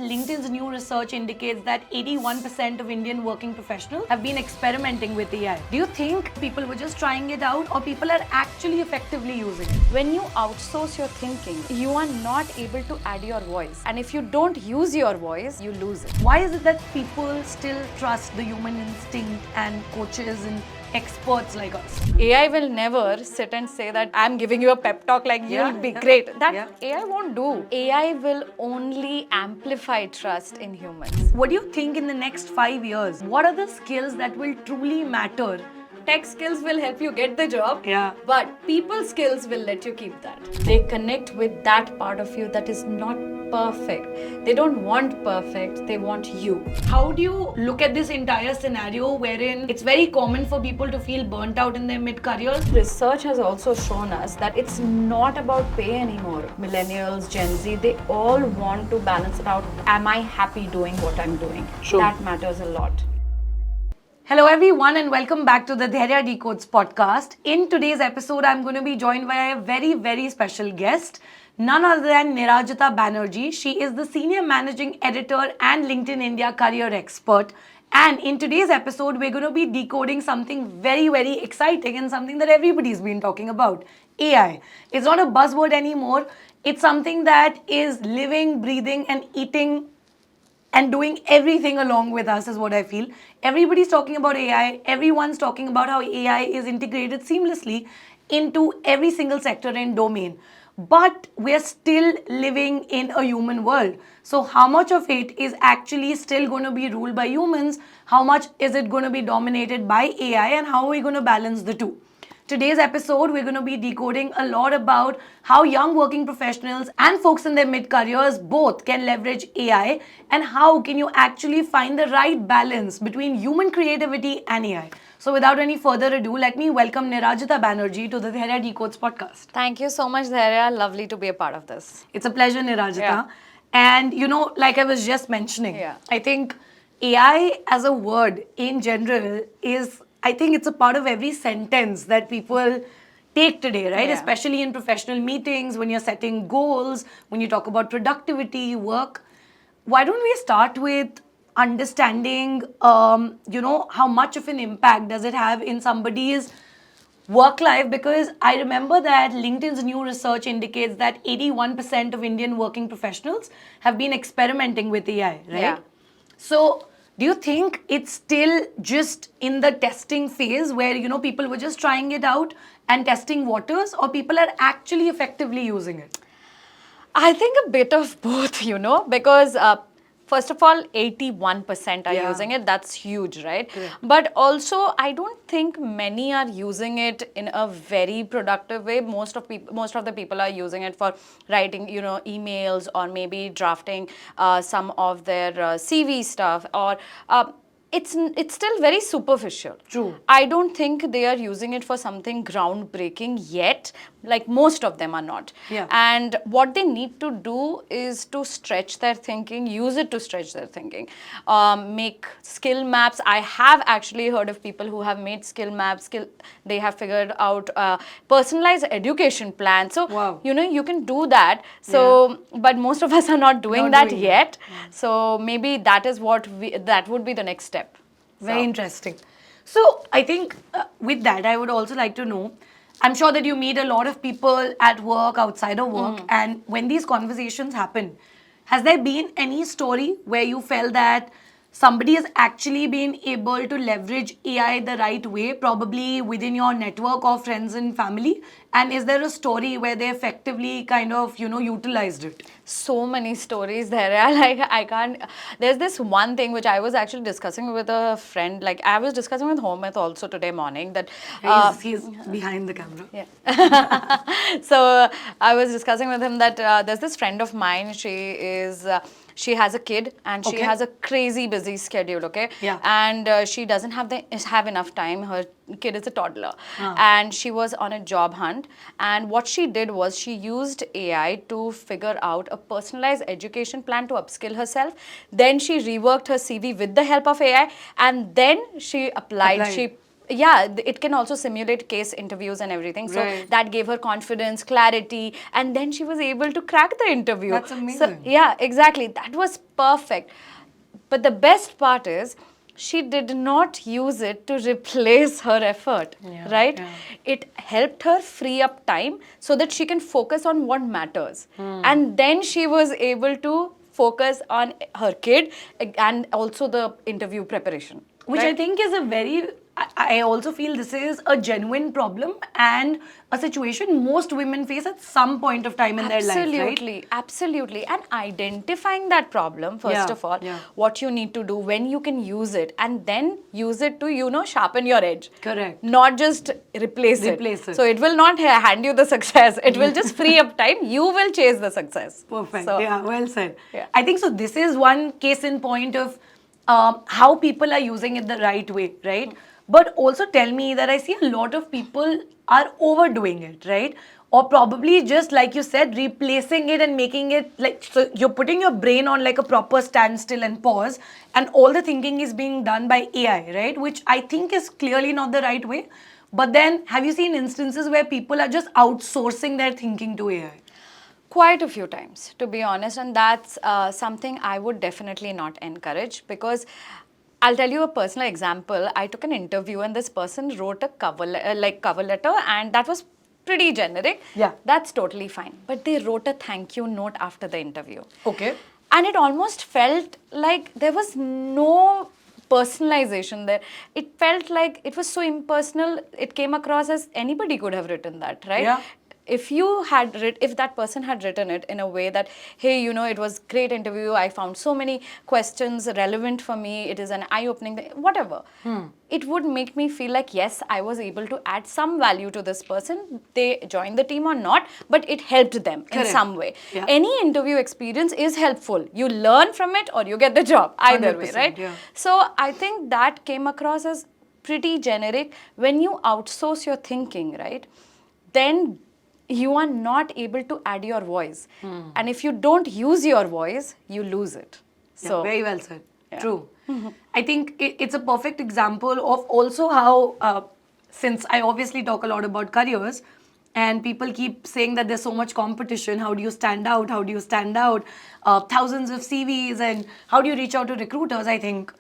LinkedIn's new research indicates that 81% of Indian working professionals have been experimenting with AI. Do you think people were just trying it out, or people are actually effectively using it? When you outsource your thinking, you are not able to add your voice. And if you don't use your voice, you lose it. Why is it that people still trust the human instinct and coaches and experts like us? AI will never sit and say that I'm giving you a pep talk like you'll be great. That AI won't do. AI will only amplify trust in humans. What do you think in the next 5 years? What are the skills that will truly matter? Tech skills will help you get the job, Yeah. but people skills will let you keep that. They connect with that part of you that is not perfect. They don't want perfect, they want you. How do you look at this entire scenario wherein it's very common for people to feel burnt out in their mid-career? Research has also shown us that it's not about pay anymore. Millennials, Gen Z, they all want to balance it out. Am I happy doing what I'm doing? Sure. That matters a lot. Hello everyone and welcome back to the Dhairya Decodes podcast. In today's episode, I'm going to be joined by a very special guest, none other than Nirajita Banerjee. She is the Senior Managing Editor and LinkedIn India career expert. And in today's episode, we're going to be decoding something very exciting and something that everybody's been talking about, AI. It's not a buzzword anymore. It's something that is living, breathing and eating and doing everything along with us is what I feel. Everybody's talking about AI. Everyone's talking about how AI is integrated seamlessly into every single sector and domain. But we're still living in a human world. So how much of it is actually still going to be ruled by humans? How much is it going to be dominated by AI? And how are we going to balance the two? Today's episode, we're going to be decoding a lot about how young working professionals and folks in their mid-careers both can leverage AI, and how can you actually find the right balance between human creativity and AI. So without any further ado, let me welcome Nirajita Banerjee to the Dhairya Decodes podcast. Thank you so much, Dhairya. Lovely to be a part of this. It's a pleasure, Nirajita. Yeah. And like I was just mentioning, I think AI as a word in general is, I think it's a part of every sentence that people take today, right? Yeah. Especially in professional meetings, when you're setting goals, when you talk about productivity, work. Why don't we start with understanding, how much of an impact does it have in somebody's work life? Because I remember that LinkedIn's new research indicates that 81% of Indian working professionals have been experimenting with AI, right? Yeah. So do you think it's still just in the testing phase where, people were just trying it out and testing waters, or people are actually effectively using it? I think a bit of both, because first of all, 81% are using it. That's huge, right? Yeah. But also, I don't think many are using it in a very productive way. Most of the people are using it for writing, emails, or maybe drafting some of their CV stuff, or it's still very superficial. True. I don't think they are using it for something groundbreaking yet. Like most of them are not. Yeah. And what they need to do is to stretch their thinking, use it to stretch their thinking. Make skill maps. I have actually heard of people who have made skill maps. They have figured out personalized education plans. So, Wow. you can do that. So, but most of us are not doing that yet. So maybe that is that would be the next step. Very interesting. So I think with that, I would also like to know, I'm sure that you meet a lot of people at work, outside of work, and when these conversations happen, has there been any story where you felt that somebody has actually been able to leverage AI the right way, probably within your network of friends and family? And is there a story where they effectively kind of, utilized it? So many stories there. Like I can't. There's this one thing which I was actually discussing with a friend. Like I was discussing with Hometh also today morning that He's behind the camera. Yeah. So I was discussing with him that there's this friend of mine. She has a kid and she has a crazy busy schedule. Okay. Yeah. And she doesn't have enough time. Her kid is a toddler, and she was on a job hunt. And what she did was she used AI to figure out a personalized education plan to upskill herself. Then she reworked her CV with the help of AI, and then she applied. She yeah, it can also simulate case interviews and everything. So Right. that gave her confidence, clarity, and then she was able to crack the interview. That's So amazing. yeah, exactly. That was perfect. But the best part is she did not use it to replace her effort, Yeah, right? yeah. It helped her free up time so that she can focus on what matters. Hmm. And then she was able to focus on her kid and also the interview preparation. Which I think is a very, I also feel this is a genuine problem and a situation most women face at some point of time in their life, right? Absolutely, absolutely. And identifying that problem, first Yeah, of all, yeah. what you need to do, when you can use it, and then use it to, sharpen your edge. Correct. Not just replace Replace it. So it will not hand you the success. It will just free up time. You will chase the success. Perfect. So, Yeah, well said. Yeah. I think so. This is one case in point of how people are using it the right way, right? But also tell me that I see a lot of people are overdoing it, right? Or probably just like you said, replacing it and making it like, so you're putting your brain on like a proper standstill and pause, and all the thinking is being done by AI, right? Which I think is clearly not the right way. But then, have you seen instances where people are just outsourcing their thinking to AI? quite a few times, to be honest, and that's something I would definitely not encourage, because I'll tell you a personal example. I took an interview and this person wrote a cover letter, and that was pretty generic. Yeah. That's totally fine. But they wrote a thank you note after the interview. Okay. And it almost felt like there was no personalization there. It felt like it was so impersonal. It came across as anybody could have written that, right? Yeah. If that person had written it in a way that, hey, it was great interview, I found so many questions relevant for me, it is an eye-opening thing, whatever, it would make me feel like, yes, I was able to add some value to this person. They joined the team or not, but it helped them in Correct. some way. Yeah. Any interview experience is helpful. You learn from it or you get the job, either way, 100%, right? yeah. So I think that came across as pretty generic. When you outsource your thinking, right, then you are not able to add your voice. And if you don't use your voice, you lose it. Yeah, So very well said. Yeah. True. I think it's a perfect example of also how, since I obviously talk a lot about careers, and people keep saying that there's so much competition, how do you stand out? How do you stand out? Thousands of CVs, and how do you reach out to recruiters? I think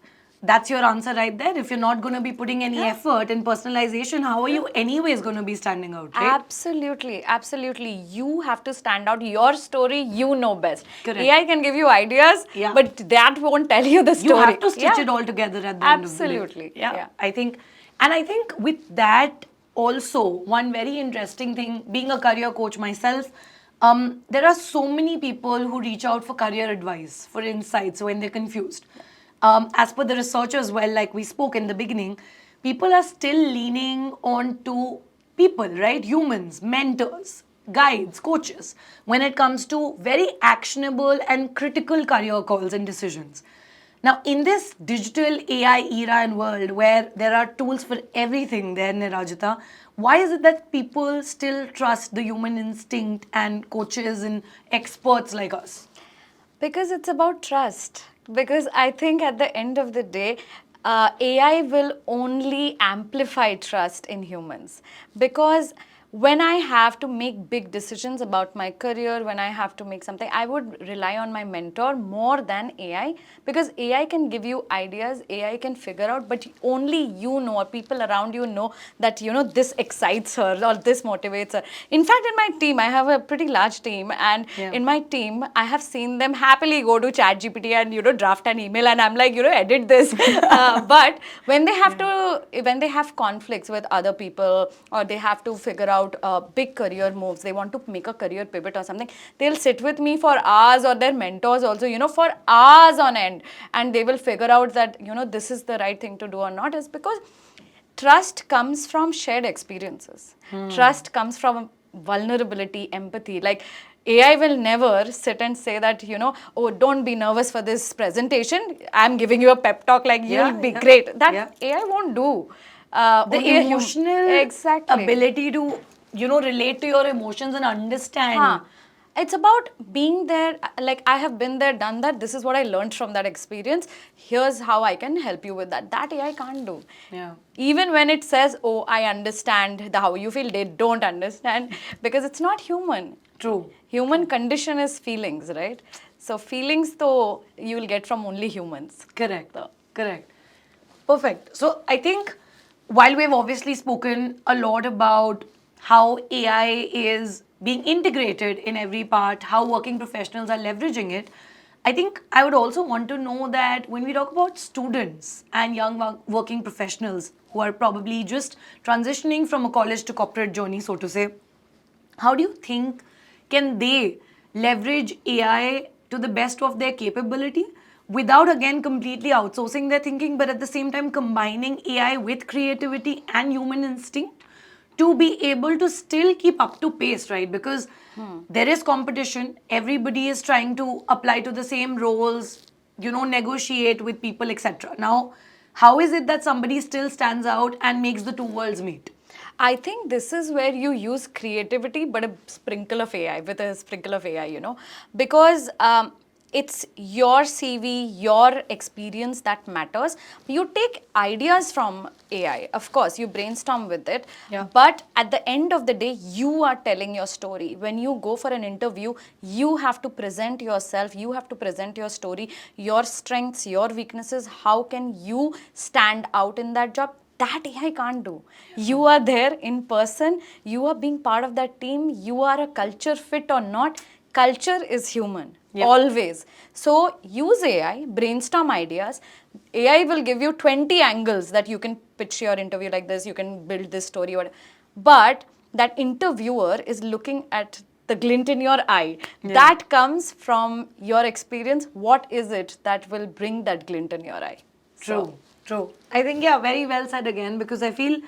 that's your answer right there. If you're not going to be putting any effort in personalization, how are you anyways going to be standing out, right? Absolutely, absolutely. You have to stand out. Your story, you know best. Correct. AI can give you ideas, Yeah. but that won't tell you the story. You have to stitch Yeah. it all together at the end of the day. Absolutely. Yeah. I think with that also, one very interesting thing, being a career coach myself, there are so many people who reach out for career advice, for insights when they're confused. As per the research as well, like we spoke in the beginning, people are still leaning on to people, right? Humans, mentors, guides, coaches, when it comes to very actionable and critical career calls and decisions. Now, in this digital AI era and world where there are tools for everything there, Nirajita, why is it that people still trust the human instinct and coaches and experts like us? Because it's about trust. Because I think at the end of the day, AI will only amplify trust in humans. Because when I have to make big decisions about my career, when I have to make something, I would rely on my mentor more than AI, because AI can give you ideas, AI can figure out, but only you know, or people around you know that, this excites her or this motivates her. In fact, in my team, I have a pretty large team, and in my team, I have seen them happily go to ChatGPT and, draft an email, and I'm like, edit this. But when they have when they have conflicts with other people, or they have to figure out big career moves, they want to make a career pivot or something, they'll sit with me for hours, or their mentors also, for hours on end, and they will figure out that, this is the right thing to do or not. Is because trust comes from shared experiences. Trust comes from vulnerability, empathy. Like, AI will never sit and say that, oh, don't be nervous for this presentation. I'm giving you a pep talk, like, you'll be great. That AI won't do. The Only a emotional exactly. ability to relate to your emotions and understand. it's about being there. Like, I have been there, done that. This is what I learned from that experience. Here's how I can help you with that. That AI can't do. Yeah. Even when it says, oh, I understand how you feel, they don't understand because it's not human. True. Human condition is feelings, right? So feelings, though, you will get from only humans. Correct. So, Correct. Perfect. So I think while we've obviously spoken a lot about how AI is being integrated in every part, how working professionals are leveraging it, I think I would also want to know that when we talk about students and young working professionals who are probably just transitioning from a college to corporate journey, so to say, how do you think can they leverage AI to the best of their capability without again completely outsourcing their thinking, but at the same time combining AI with creativity and human instinct to be able to still keep up to pace, right? Because there is competition, everybody is trying to apply to the same roles, negotiate with people, etc. Now, how is it that somebody still stands out and makes the two worlds meet? I think this is where you use creativity, but a sprinkle of AI, with a sprinkle of AI, because it's your CV, your experience that matters. You take ideas from AI, of course, you brainstorm with it, Yeah. but at the end of the day, you are telling your story. When you go for an interview, you have to present yourself, you have to present your story, your strengths, your weaknesses. How can you stand out in that job? That AI can't do. You are there in person, you are being part of that team, you are a culture fit or not. Culture is human, always. So use AI, brainstorm ideas. AI will give you 20 angles that you can pitch your interview like this, you can build this story, but that interviewer is looking at the glint in your eye. That comes from your experience. What is it that will bring that glint in your eye? True, true. I think, yeah, very well said again, because I feel,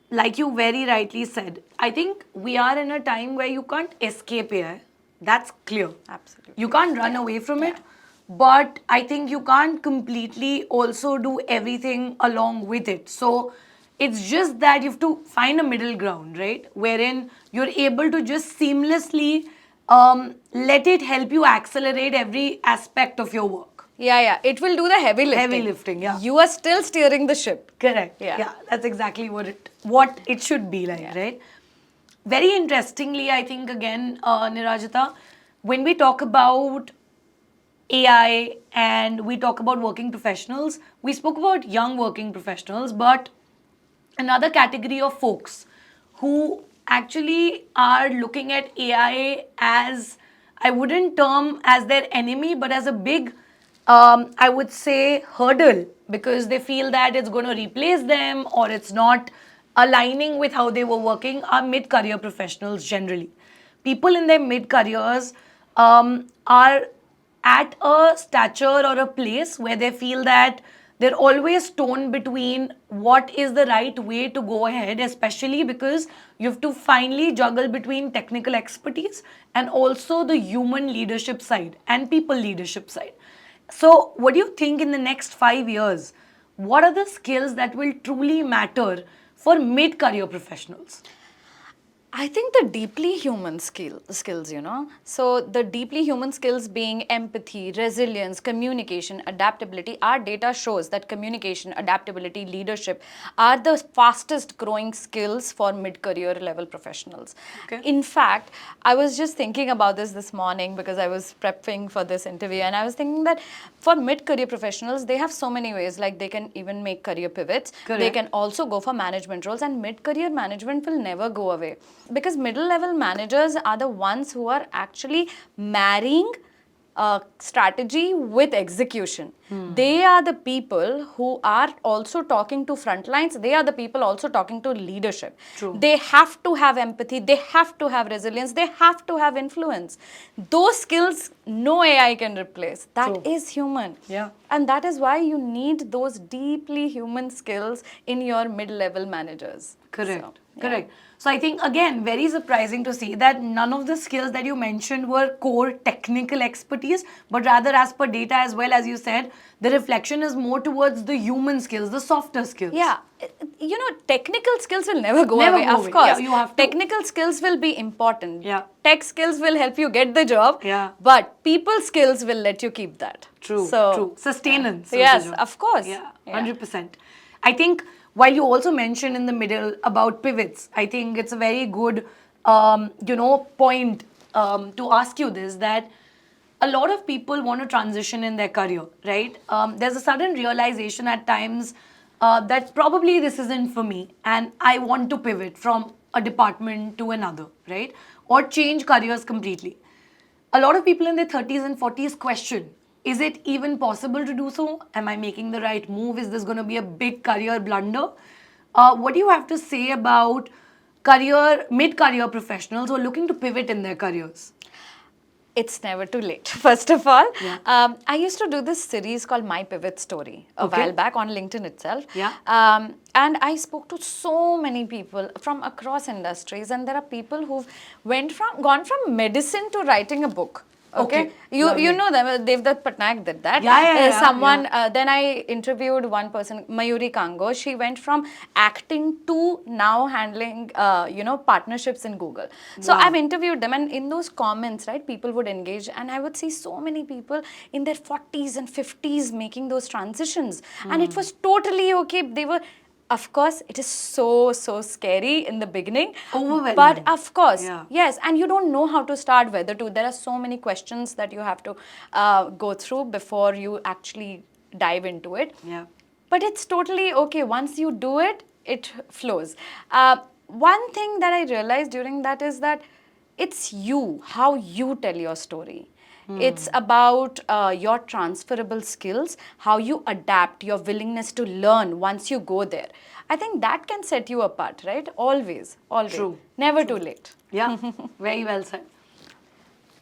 like you very rightly said, I think we are in a time where you can't escape AI. That's clear. Absolutely. You can't run away from it, but I think you can't completely also do everything along with it. So it's just that you have to find a middle ground, right? Wherein you're able to just seamlessly let it help you accelerate every aspect of your work. Yeah. It will do the heavy lifting. Heavy lifting, yeah. You are still steering the ship. Correct. Yeah. Yeah, that's exactly what it should be like, right? Very interestingly, I think again, Nirajita, when we talk about AI and we talk about working professionals, we spoke about young working professionals, but another category of folks who actually are looking at AI as, I wouldn't term as their enemy, but as a big, I would say, hurdle, because they feel that it's going to replace them or it's not aligning with how they were working, are mid-career professionals generally. People in their mid-careers are at a stature or a place where they feel that they're always torn between what is the right way to go ahead, especially because you have to finally juggle between technical expertise and also the human leadership side and people leadership side. So, what do you think in the next 5 years? What are the skills that will truly matter for mid career professionals? I think the deeply human skills, So the deeply human skills being empathy, resilience, communication, adaptability. Our data shows that communication, adaptability, leadership are the fastest growing skills for mid-career level professionals. Okay. In fact, I was just thinking about this morning because I was prepping for this interview, and I was thinking that for mid-career professionals, they have so many ways. Like, they can even make career pivots. Correct. They can also go for management roles, and mid-career management will never go away, because middle level managers are the ones who are actually marrying strategy with execution. They are the people who are also talking to front lines. They are the people also talking to leadership. True. They have to have empathy. They have to have resilience. They have to have influence. Those skills no AI can replace. That True. is human. Yeah. And that is why you need those deeply human skills in your mid-level managers. Correct. So, yeah. Correct. So I think again, very surprising to see that none of the skills that you mentioned were core technical expertise, but rather as per data as well, as you said, the reflection is more towards the human skills, the softer skills. Yeah, technical skills will never go Never away. go Of away. course, Yeah, you have to- technical skills will be important. Yeah. Tech skills will help you get the job. Yeah. But people skills will let you keep that. True, So, true. Sustenance. yeah. of the Yes, job. of course. Yeah, Yeah. 100%. I think while you also mentioned in the middle about pivots, I think it's a very good, point to ask you this, that a lot of people want to transition in their career, right? There's a sudden realization at times that probably this isn't for me and I want to pivot from a department to another, right? Or change careers completely. A lot of people in their 30s and 40s question, is it even possible to do so? Am I making the right move? Is this going to be a big career blunder? What do you have to say about mid-career professionals who are looking to pivot in their careers? It's never too late, first of all. Yeah. I used to do this series called My Pivot Story a Okay. while back on LinkedIn itself. Yeah. And I spoke to so many people from across industries, and there are people who've gone from medicine to writing a book. Okay, you Lovely. know them. Devdutt Patnaik did that. Yeah, Someone. yeah. Then I interviewed one person, Mayuri Kango. She went from acting to now handling, partnerships in Google. So Wow. I've interviewed them, and in those comments, right, people would engage, and I would see so many people in their 40s and 50s making those transitions, and it was totally okay. They were. Of course, it is so scary in the beginning. Overwhelming. But of course, Yeah. yes, and you don't know how to start, whether to. There are so many questions that you have to go through before you actually dive into it. Yeah. But it's totally okay. Once you do it, it flows. One thing that I realized during that is that it's you, how you tell your story. It's about your transferable skills, how you adapt, your willingness to learn once you go there. I think that can set you apart, right? Always, always. True. Never too late. Yeah, very well said.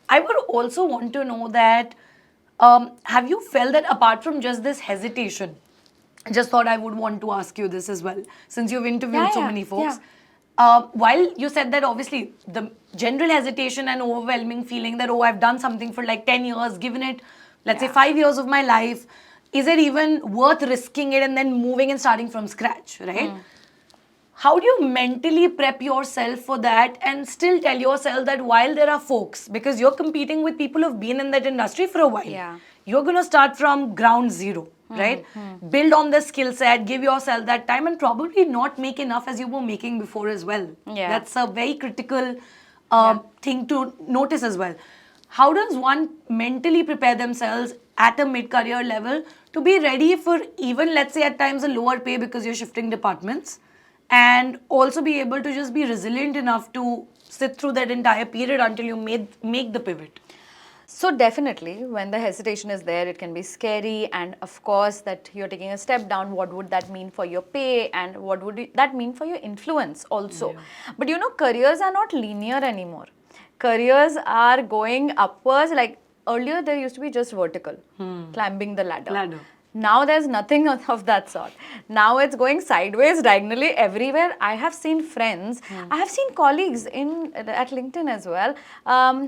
I would also want to know that have you felt that apart from just this hesitation, I just thought I would want to ask you this as well, since you've interviewed so many folks. While you said that obviously the general hesitation and overwhelming feeling that, oh, I've done something for like 10 years, given it, let's say 5 years of my life, is it even worth risking it and then moving and starting from scratch, right? How do you mentally prep yourself for that and still tell yourself that while there are folks, because you're competing with people who've been in that industry for a while, Yeah. you're going to start from ground zero, right? Build on the skill set, give yourself that time, and probably not make enough as you were making before as well. Yeah. That's a very critical thing to notice as well. How does one mentally prepare themselves at a mid-career level to be ready for even, let's say, at times a lower pay because you're shifting departments, and also be able to just be resilient enough to sit through that entire period until you make the pivot? So definitely, when the hesitation is there, it can be scary, and of course that you're taking a step down. What would that mean for your pay, and what would that mean for your influence also? But careers are not linear anymore. Careers are going upwards. Like earlier, there used to be just vertical, climbing the ladder. Now there's nothing of that sort. Now it's going sideways, diagonally, everywhere. I have seen friends, I have seen colleagues at LinkedIn as well,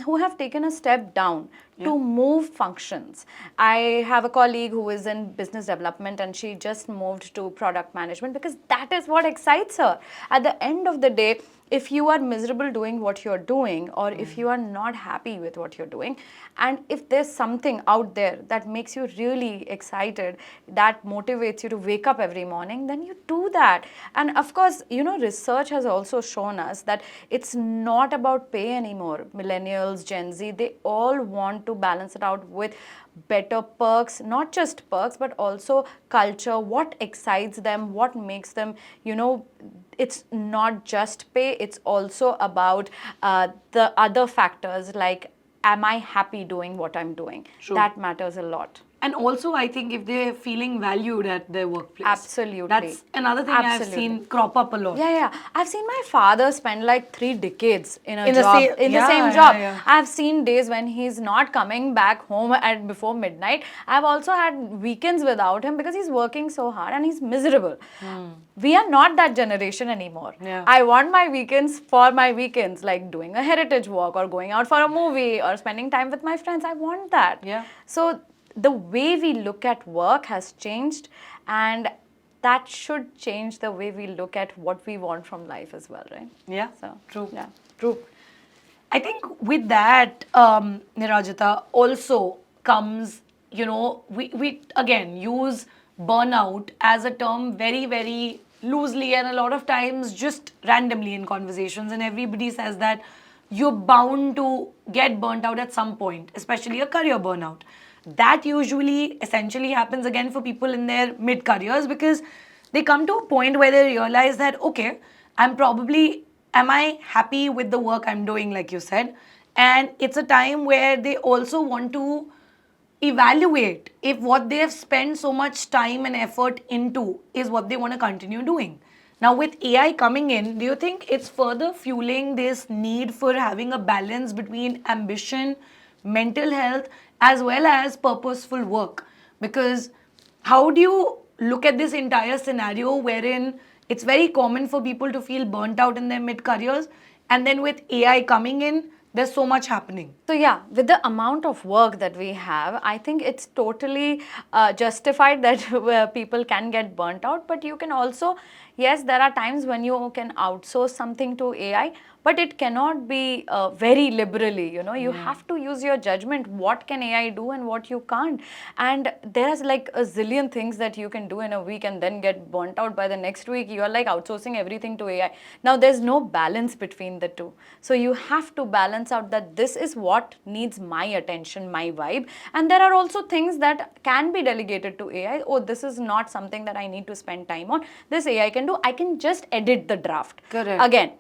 who have taken a step down to move functions. I have a colleague who is in business development, and she just moved to product management because that is what excites her. At the end of the day, if you are miserable doing what you're doing, or if you are not happy with what you're doing, and if there's something out there that makes you really excited, that motivates you to wake up every morning, then you do that. And of course, research has also shown us that it's not about pay anymore. Millennials, Gen Z, they all want to balance it out with better perks, not just perks, but also culture, what excites them, what makes them, it's not just pay, it's also about the other factors like, am I happy doing what I'm doing? True. That matters a lot. And also, I think if they're feeling valued at their workplace. Absolutely. That's another thing I've seen crop up a lot. Yeah. I've seen my father spend like 3 decades in a In the job, same- in the yeah, same yeah, job. yeah. I've seen days when he's not coming back home at before midnight. I've also had weekends without him because he's working so hard and he's miserable. We are not that generation anymore. Yeah. I want my weekends for my weekends, like doing a heritage walk or going out for a movie or spending time with my friends. I want that. Yeah. So the way we look at work has changed, and that should change the way we look at what we want from life as well, right? Yeah, So, true. yeah. True. I think with that, Nirajita, also comes, we again use burnout as a term very, very loosely and a lot of times just randomly in conversations. And everybody says that you're bound to get burnt out at some point, especially a career burnout. That usually essentially happens again for people in their mid careers because they come to a point where they realize that, okay, am I happy with the work I'm doing, like you said? And it's a time where they also want to evaluate if what they have spent so much time and effort into is what they want to continue doing. Now, with AI coming in, do you think it's further fueling this need for having a balance between ambition, mental health, as well as purposeful work? Because how do you look at this entire scenario wherein it's very common for people to feel burnt out in their mid careers, and then with AI coming in, there's so much happening? So yeah, with the amount of work that we have, I think it's totally justified that people can get burnt out. But you can also, yes, there are times when you can outsource something to AI, but it cannot be very liberally. You have to use your judgment. What can AI do and what you can't? And there's like a zillion things that you can do in a week and then get burnt out by the next week. You are like outsourcing everything to AI. Now there's no balance between the two. So you have to balance out that this is what needs my attention, my vibe. And there are also things that can be delegated to AI. Oh, this is not something that I need to spend time on. This AI can do. I can just edit the draft. Correct. Again,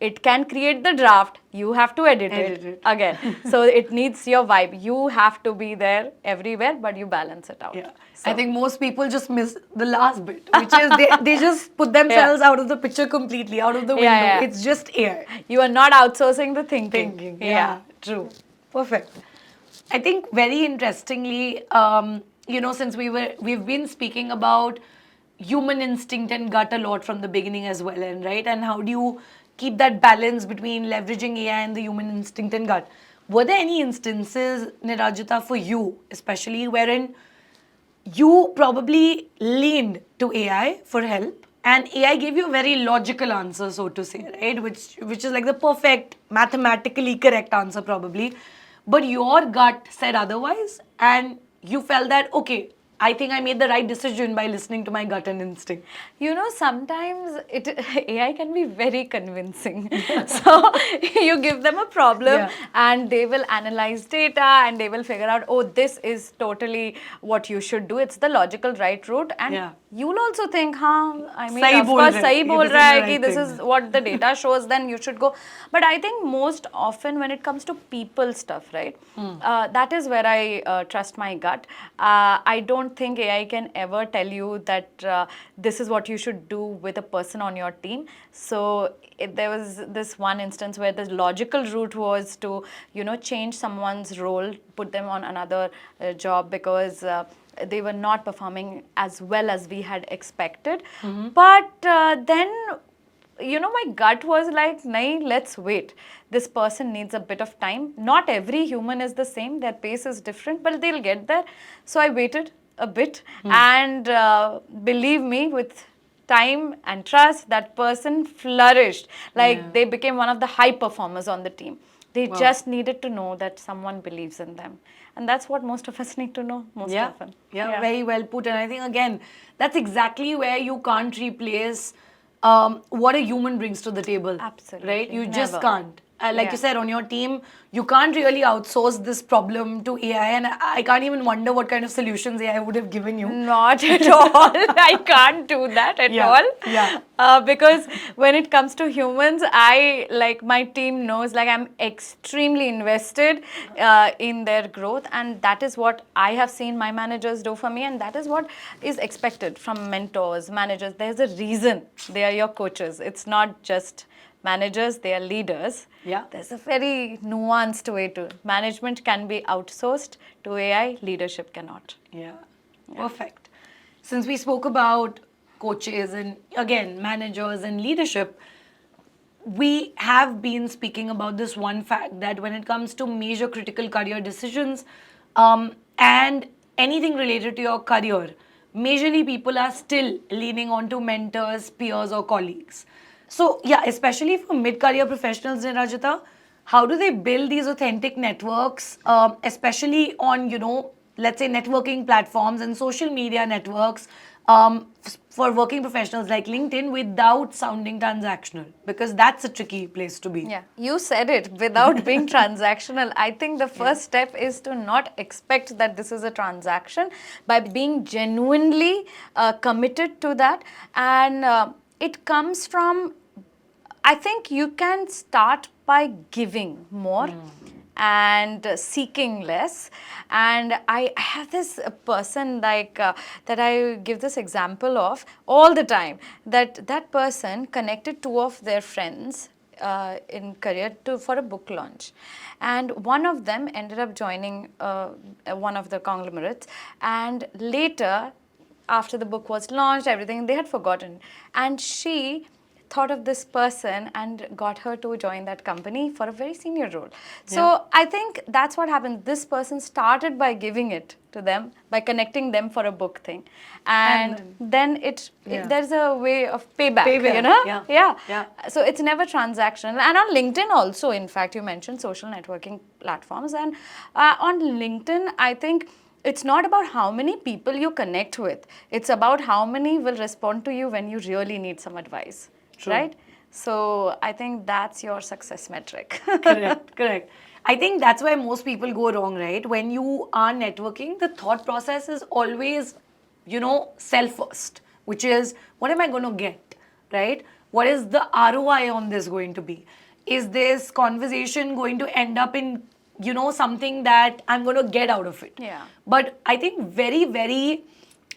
it can create the draft. You have to edit it again. So it needs your vibe. You have to be there everywhere, but you balance it out. Yeah. So, I think most people just miss the last bit, which is they just put themselves out of the picture completely, out of the window. Yeah. It's just AI. you are not outsourcing the thinking. Thinking. Yeah, true. Perfect. I think very interestingly, since we've been speaking about human instinct and gut a lot from the beginning as well, and right, and how do you keep that balance between leveraging AI and the human instinct and gut? Were there any instances, Nirajita, for you, especially wherein you probably leaned to AI for help, and AI gave you a very logical answer, so to say, right? Which is like the perfect, mathematically correct answer, probably. But your gut said otherwise, and you felt that, okay, I think I made the right decision by listening to my gut and instinct. Sometimes AI can be very convincing. So you give them a problem and they will analyze data and they will figure out, oh, this is totally what you should do. It's the logical right route. And you'll also think, of course, sahi bol raha hai ki this is what the data shows, then you should go. But I think most often when it comes to people stuff, right, that is where I trust my gut. I don't think AI can ever tell you that this is what you should do with a person on your team. So there was this one instance where the logical route was to, change someone's role, put them on another job because they were not performing as well as we had expected. But then my gut was like, nahi, let's wait. This person needs a bit of time. Not every human is the same. Their pace is different, but they'll get there. So I waited a bit and believe me, with time and trust, that person flourished. Like they became one of the high performers on the team. They just needed to know that someone believes in them. And that's what most of us need to know most often. Yeah, very well put. And I think, again, that's exactly where you can't replace what a human brings to the table. Absolutely. Right? You Never. just can't. Like you said, on your team, you can't really outsource this problem to AI, and I can't even wonder what kind of solutions AI would have given you. Not at all. I can't do that at Yeah, all. yeah. Because when it comes to humans, I like my team knows like I'm extremely invested in their growth, and that is what I have seen my managers do for me, and that is what is expected from mentors, managers. There's a reason they are your coaches. It's not just managers, they are leaders. Yeah. There's a very nuanced way to management can be outsourced to AI, leadership cannot. Yeah. Perfect. Since we spoke about coaches and again managers and leadership, we have been speaking about this one fact that when it comes to major critical career decisions and anything related to your career, majorly people are still leaning on to mentors, peers, or colleagues. So, yeah, especially for mid-career professionals, Nirajita, how do they build these authentic networks, especially on, let's say networking platforms and social media networks for working professionals like LinkedIn without sounding transactional? Because that's a tricky place to be. Yeah, you said it without being transactional. I think the first step is to not expect that this is a transaction by being genuinely committed to that. And it comes from, I think you can start by giving more and seeking less. And I have this person like that I give this example of all the time, that person connected two of their friends in career for a book launch, and one of them ended up joining one of the conglomerates, and later after the book was launched, everything they had forgotten, and she thought of this person and got her to join that company for a very senior role. So I think that's what happened. This person started by giving it to them, by connecting them for a book thing, and then there's a way of payback, Yeah. So it's never transactional. And on LinkedIn also, in fact, you mentioned social networking platforms, and on LinkedIn, I think it's not about how many people you connect with. It's about how many will respond to you when you really need some advice. True. Right? So I think that's your success metric. Correct. I think that's where most people go wrong, right? When you are networking, the thought process is always, self first, which is what am I going to get, right? What is the ROI on this going to be? Is this conversation going to end up in, something that I'm going to get out of it? Yeah. But I think very, very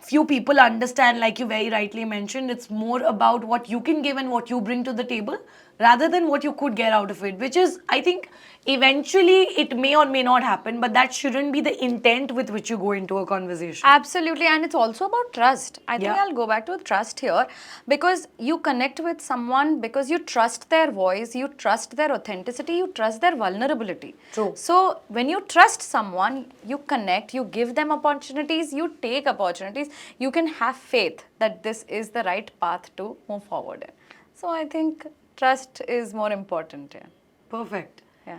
few people understand, like you very rightly mentioned, it's more about what you can give and what you bring to the table rather than what you could get out of it, which is, I think, eventually it may or may not happen, but that shouldn't be the intent with which you go into a conversation. Absolutely, and it's also about trust. I think Yeah. I'll go back to trust here, because you connect with someone because you trust their voice, you trust their authenticity, you trust their vulnerability. True. So when you trust someone, you connect, you give them opportunities, you take opportunities, you can have faith that this is the right path to move forward in. So I think trust is more important here. Perfect. Yeah.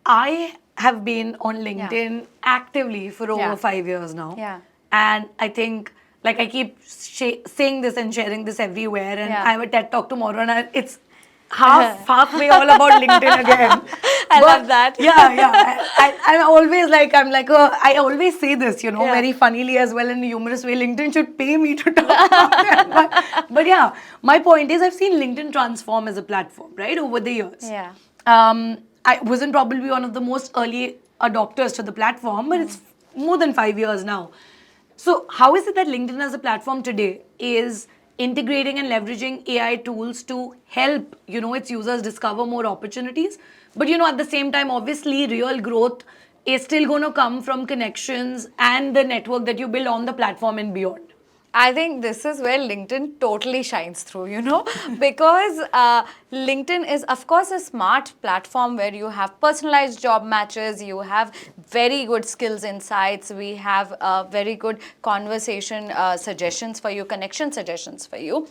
I have been on LinkedIn actively for over 5 years now. Yeah. And I think, like I keep saying this and sharing this everywhere, and Yeah. I have a TED Talk tomorrow, and it's halfway all about LinkedIn again. I love that. Yeah. I'm always like, I always say this, Yeah. very funnily as well in a humorous way. LinkedIn should pay me to talk about it. But yeah, my point is I've seen LinkedIn transform as a platform, right, over the years. Yeah. I wasn't probably one of the most early adopters to the platform, but it's more than 5 years now. So how is it that LinkedIn as a platform today is integrating and leveraging AI tools to help, its users discover more opportunities? But, at the same time, obviously, real growth is still going to come from connections and the network that you build on the platform and beyond. I think this is where LinkedIn totally shines through, because LinkedIn is, of course, a smart platform where you have personalized job matches, you have very good skills insights, we have very good conversation suggestions for you, connection suggestions for you.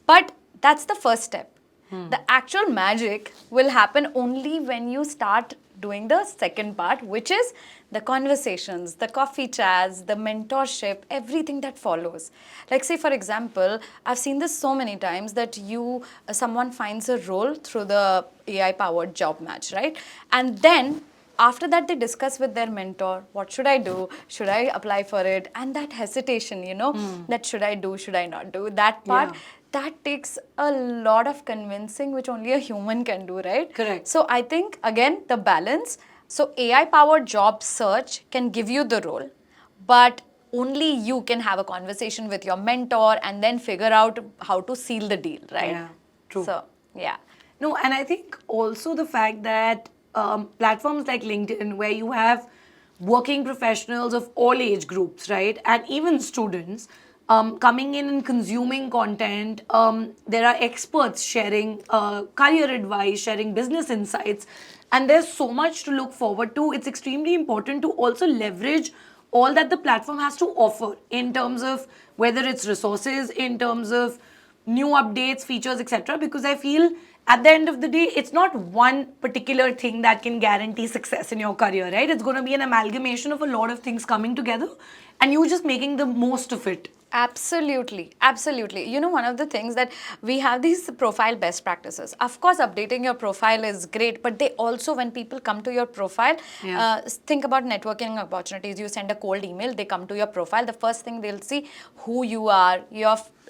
But that's the first step. The actual magic will happen only when you start doing the second part, which is the conversations, the coffee chats, the mentorship, everything that follows. Like, say for example, I've seen this so many times that someone finds a role through the AI powered job match, right? And then after that they discuss with their mentor, what should I do, should I apply for it, and that hesitation, that should I do, should I not do, that part, Yeah. that takes a lot of convincing, which only a human can do, right? Correct. So I think, again, the balance. So AI powered job search can give you the role, but only you can have a conversation with your mentor and then figure out how to seal the deal, right? Yeah, true. So, yeah. No, and I think also the fact that platforms like LinkedIn, where you have working professionals of all age groups, right, and even students coming in and consuming content, there are experts sharing career advice, sharing business insights, and there's so much to look forward to. It's extremely important to also leverage all that the platform has to offer in terms of whether it's resources, in terms of new updates, features, etc. Because I feel at the end of the day, it's not one particular thing that can guarantee success in your career, right? It's going to be an amalgamation of a lot of things coming together and you just making the most of it. Absolutely, absolutely. One of the things that we have these profile best practices. Of course, updating your profile is great, but they also, when people come to your profile, think about networking opportunities. You send a cold email, they come to your profile. The first thing they'll see who you are,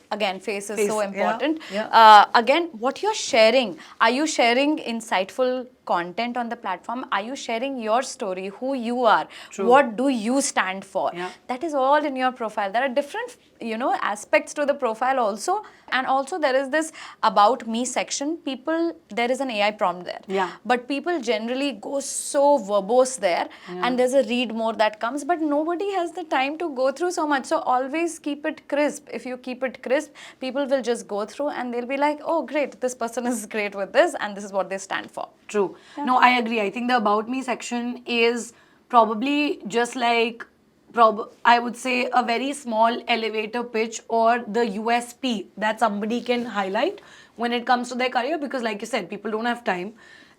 again, face is so important. Again, what you're sharing. Are you sharing insightful content on the platform? Are you sharing your story, who you are? True. What do you stand for? Yeah. That is all in your profile. There are different, aspects to the profile also. And also there is this about me section. There is an AI prompt there. Yeah. But people generally go so verbose there, and there's a read more that comes, but nobody has the time to go through so much. So always keep it crisp. If you keep it crisp, people will just go through and they'll be like, oh great, this person is great with this and this is what they stand for. True. No, I agree. I think the About Me section is probably just like, I would say, a very small elevator pitch or the USP that somebody can highlight when it comes to their career. Because, like you said, people don't have time.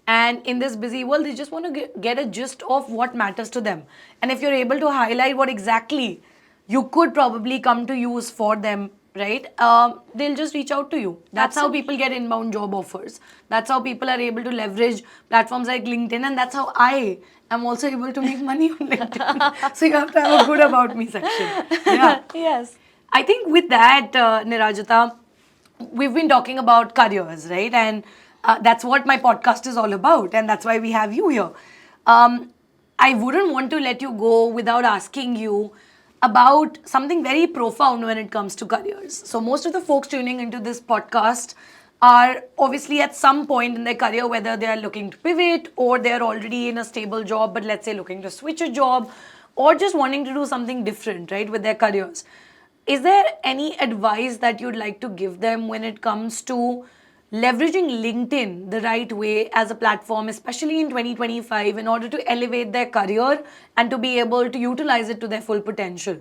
And in this busy world, they just want to get a gist of what matters to them. And if you're able to highlight what exactly you could probably come to use for them, right? They'll just reach out to you. That's how people get inbound job offers. That's how people are able to leverage platforms like LinkedIn, and that's how I am also able to make money on LinkedIn. So you have to have a good About Me section. Yeah. Yes. I think with that, Nirajita, we've been talking about careers, right? And that's what my podcast is all about, and that's why we have you here. I wouldn't want to let you go without asking you about something very profound when it comes to careers. So most of the folks tuning into this podcast are obviously at some point in their career, whether they are looking to pivot or they're already in a stable job, but let's say looking to switch a job or just wanting to do something different, right, with their careers. Is there any advice that you'd like to give them when it comes to leveraging LinkedIn the right way as a platform, especially in 2025, in order to elevate their career and to be able to utilize it to their full potential?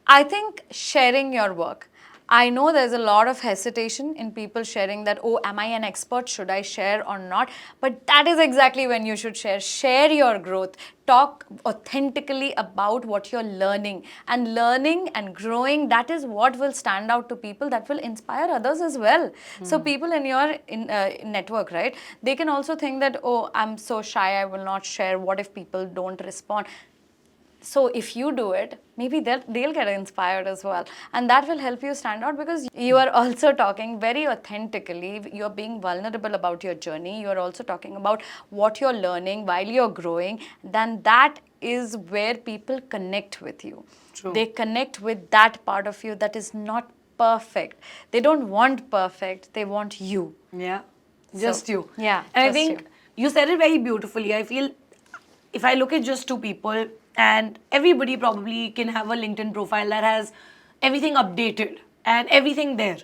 I think sharing your work. I know there's a lot of hesitation in people sharing that, oh, am I an expert? Should I share or not? But that is exactly when you should share. Share your growth. Talk authentically about what you're learning. And learning and growing, that is what will stand out to people, that will inspire others as well. So people in your network, right, they can also think that, oh, I'm so shy, I will not share. What if people don't respond? So if you do it, maybe they'll get inspired as well. And that will help you stand out because you are also talking very authentically. You're being vulnerable about your journey. You're also talking about what you're learning while you're growing. Then that is where people connect with you. True. They connect with that part of you that is not perfect. They don't want perfect. They want you. Yeah, just you. Yeah, and I just think you said it very beautifully. I feel if I look at just two people, and everybody probably can have a LinkedIn profile that has everything updated and everything there.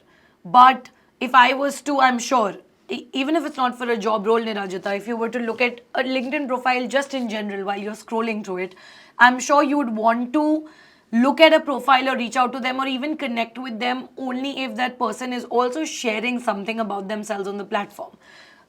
But if I was to, I'm sure, even if it's not for a job role, Nirajita, if you were to look at a LinkedIn profile just in general while you're scrolling through it, I'm sure you would want to look at a profile or reach out to them or even connect with them only if that person is also sharing something about themselves on the platform.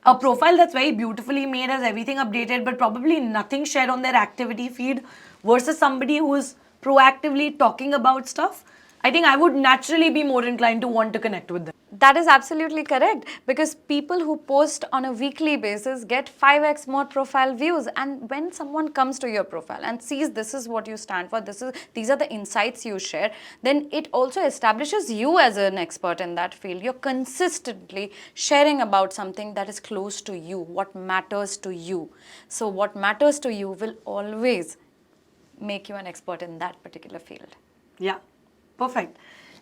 A profile that's very beautifully made, has everything updated, but probably nothing shared on their activity feed versus somebody who's proactively talking about stuff. I think I would naturally be more inclined to want to connect with them. That is absolutely correct, because people who post on a weekly basis get 5x more profile views, and when someone comes to your profile and sees this is what you stand for, these are the insights you share, then it also establishes you as an expert in that field. You're consistently sharing about something that is close to you, what matters to you. So what matters to you will always make you an expert in that particular field. Yeah, perfect.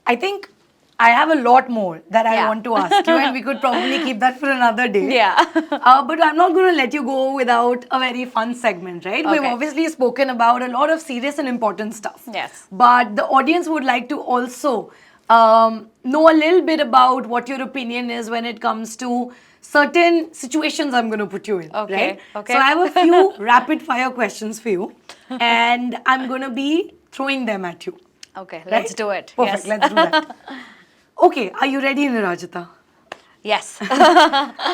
I think I have a lot more that I Yeah. want to ask you, and we could probably keep that for another day. Yeah. But I'm not going to let you go without a very fun segment, right? We've Okay. obviously spoken about a lot of serious and important stuff. Yes. But the audience would like to also know a little bit about what your opinion is when it comes to certain situations I'm going to put you in. Okay, Right? okay. So I have a few rapid fire questions for you, and I'm going to be throwing them at you. Okay, Right? let's do it. Perfect, Yes. let's do that. Okay, are you ready, Nirajita? Yes.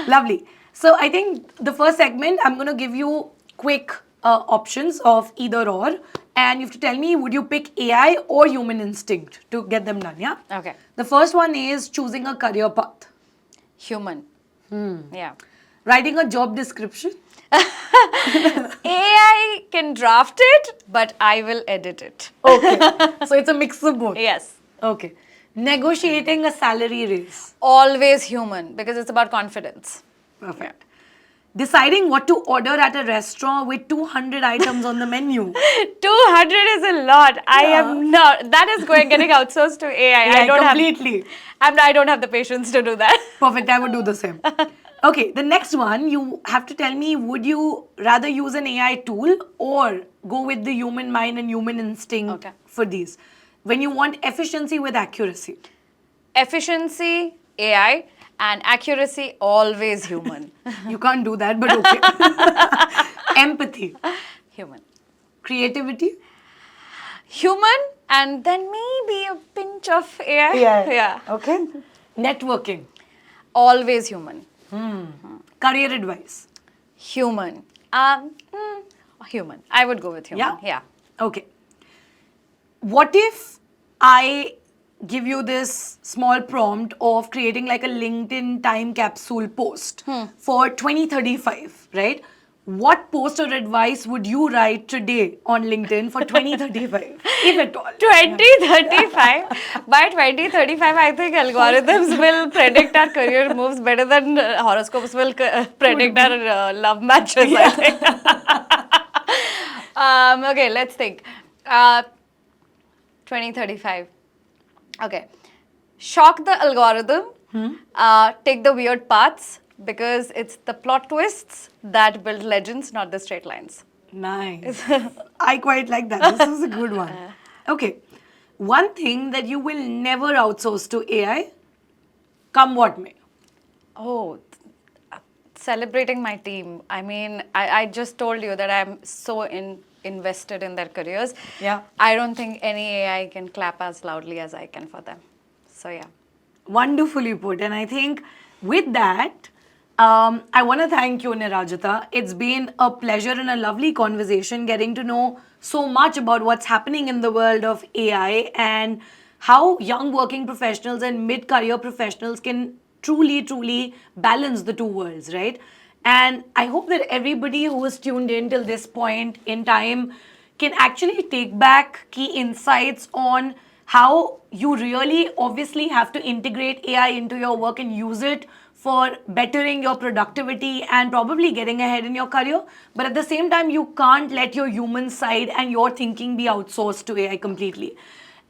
Lovely. So I think the first segment, I'm going to give you quick options of either or, and you have to tell me, would you pick AI or human instinct to get them done, yeah? Okay. The first one is choosing a career path, Human. Yeah. writing a job description, AI can draft it, but I will edit it. okay. So it's a mix of both. Yes. Okay. Negotiating a salary raise, Always human, because it's about confidence. perfect. Deciding what to order at a restaurant with 200 items on the menu. 200 is a lot. I am not. That is getting outsourced to AI. Yeah, I don't completely. I don't have the patience to do that. Perfect, I would do the same. Okay, the next one, you have to tell me, would you rather use an AI tool or go with the human mind and human instinct Okay. for these? When you want efficiency with accuracy. Efficiency, AI, and accuracy, always human. You can't do that, but okay. Empathy. Human. Creativity. Human, and then maybe a pinch of AI. Yeah. Okay. Networking. Always human. Career advice. Human. Human. I would go with human. Yeah. Okay. What if I give you this small prompt of creating like a LinkedIn time capsule post for 2035, right? What post or advice would you write today on LinkedIn for 2035, if at all? 2035. By 2035, I think algorithms will predict our career moves better than horoscopes will predict our love matches, I think. Okay, let's think. 2035. Okay. Shock the algorithm. Take the weird paths, because it's the plot twists that build legends, not the straight lines. Nice. I quite like that. This is a good one. Okay. One thing that you will never outsource to AI, come what may. Oh, celebrating my team. I mean, I just told you that I'm so invested in their careers. Yeah. I don't think any AI can clap as loudly as I can for them. So, yeah. Wonderfully put. And I think with that, I want to thank you, Nirajita. It's been a pleasure and a lovely conversation getting to know so much about what's happening in the world of AI and how young working professionals and mid-career professionals can truly balance the two worlds, right? And I hope that everybody who is tuned in till this point in time can actually take back key insights on how you really obviously have to integrate AI into your work and use it for bettering your productivity and probably getting ahead in your career. But at the same time, you can't let your human side and your thinking be outsourced to AI completely.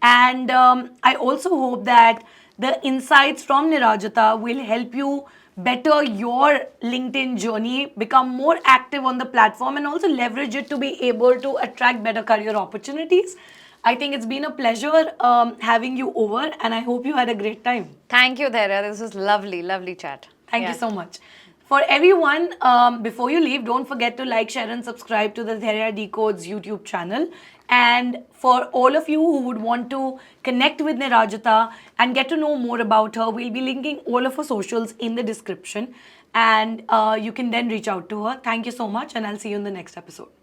And I also hope that the insights from Nirajita will help you better your LinkedIn journey, become more active on the platform, and also leverage it to be able to attract better career opportunities. I think it's been a pleasure having you over, and I hope you had a great time. Thank you, Dhairya. This was lovely, lovely chat. Thank Yeah. you so much. For everyone, before you leave, don't forget to like, share, and subscribe to the Dhairya Decodes YouTube channel. And for all of you who would want to connect with Nirajita and get to know more about her, we'll be linking all of her socials in the description. And you can then reach out to her. Thank you so much, and I'll see you in the next episode.